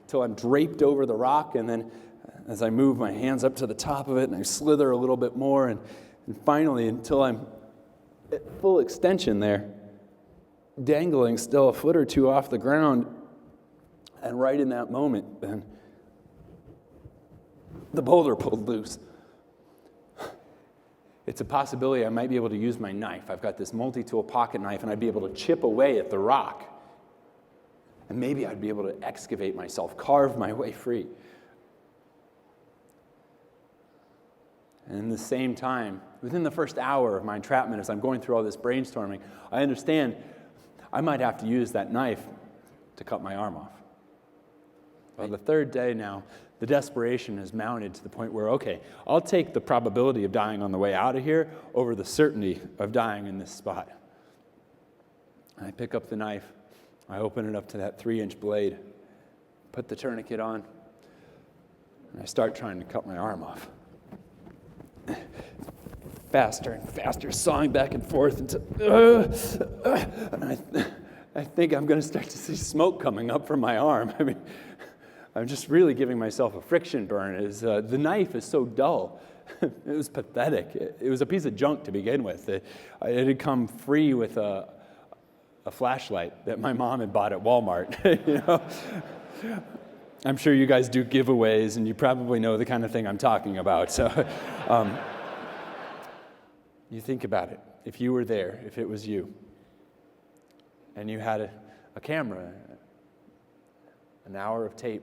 till I'm draped over the rock, and then as I move my hands up to the top of it, and I slither a little bit more, and finally, until I'm at full extension there, dangling still a foot or two off the ground, and right in that moment, then the boulder pulled loose. It's a possibility I might be able to use my knife. I've got this multi-tool pocket knife, and I'd be able to chip away at the rock. And maybe I'd be able to excavate myself, carve my way free. And in the same time, within the first hour of my entrapment, as I'm going through all this brainstorming, I understand I might have to use that knife to cut my arm off. Well, the third day now, the desperation has mounted to the point where, okay, I'll take the probability of dying on the way out of here over the certainty of dying in this spot. And I pick up the knife, I open it up to that 3-inch blade, put the tourniquet on, and I start trying to cut my arm off. Faster and faster, sawing back and forth until, and I think I'm going to start to see smoke coming up from my arm. I mean, I'm just really giving myself a friction burn. The knife is so dull. It was pathetic. It was a piece of junk to begin with. It had come free with a flashlight that my mom had bought at Walmart. You know, I'm sure you guys do giveaways, and you probably know the kind of thing I'm talking about. So, you think about it. If you were there, if it was you, and you had a camera, an hour of tape,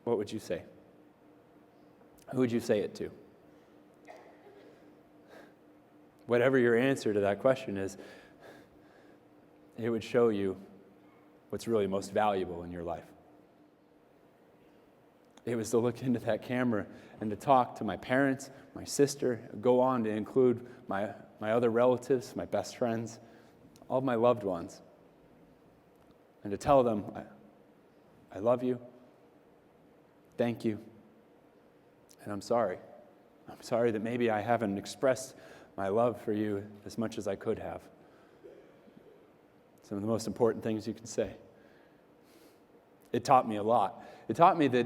what would you say? Who would you say it to? Whatever your answer to that question is, it would show you what's really most valuable in your life. It was to look into that camera and to talk to my parents, my sister, go on to include my other relatives, my best friends, all of my loved ones, and to tell them, I love you, thank you, and I'm sorry. I'm sorry that maybe I haven't expressed my love for you as much as I could have. Some of the most important things you can say. It taught me a lot. It taught me that,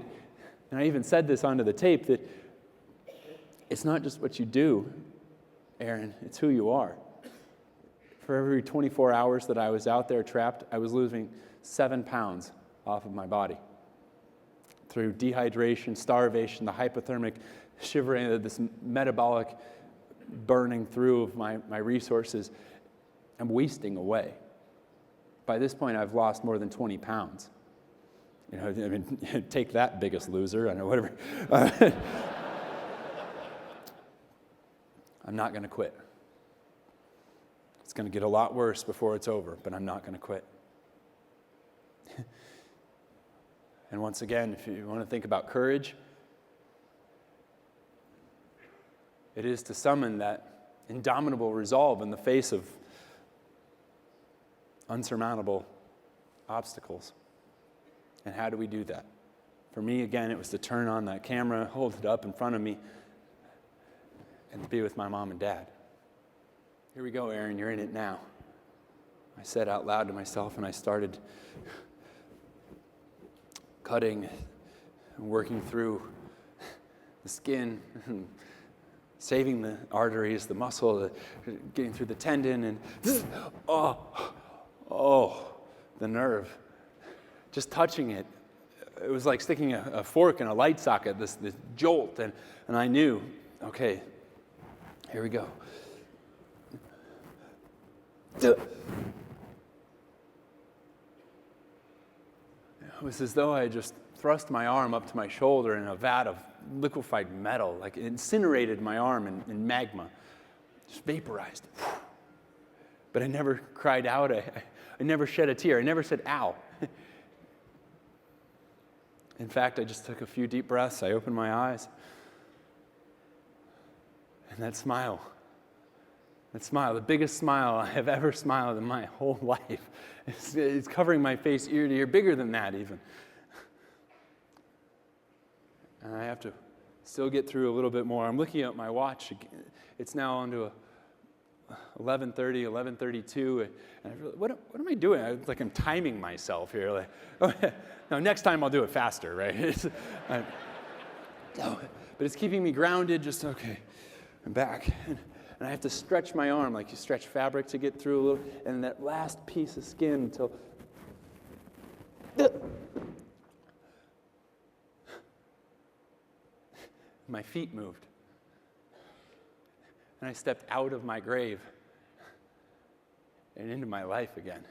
and I even said this onto the tape, that it's not just what you do, Aaron, it's who you are. For every 24 hours that I was out there trapped, I was losing 7 pounds off of my body. Through dehydration, starvation, the hypothermic shivering, this metabolic burning through of my resources, I'm wasting away. By this point, I've lost more than 20 pounds. You know, I mean, take that, biggest loser, I don't know, whatever. I'm not going to quit. It's going to get a lot worse before it's over, but I'm not going to quit. And once again, if you want to think about courage, it is to summon that indomitable resolve in the face of unsurmountable obstacles. And how do we do that? For me, again, it was to turn on that camera, hold it up in front of me, and to be with my mom and dad. Here we go, Aaron, you're in it now. I said out loud to myself, and I started cutting and working through the skin, and saving the arteries, the muscle, getting through the tendon, and the nerve. Just touching it, it was like sticking a fork in a light socket, this jolt, and I knew, okay, here we go. It was as though I had just thrust my arm up to my shoulder in a vat of liquefied metal, like it incinerated my arm in magma, just vaporized. But I never cried out, I never shed a tear, I never said, ow. In fact, I just took a few deep breaths, I opened my eyes, and that smile, the biggest smile I have ever smiled in my whole life, it's covering my face ear to ear, bigger than that even. And I have to still get through a little bit more. I'm looking at my watch. It's now onto 11:30, 11:32, and I really, what am I doing? It's like I'm timing myself here. Like, okay, now next time I'll do it faster, right? But it's keeping me grounded. Just okay, I'm back, and I have to stretch my arm like you stretch fabric to get through a little, and that last piece of skin until. My feet moved. And I stepped out of my grave and into my life again.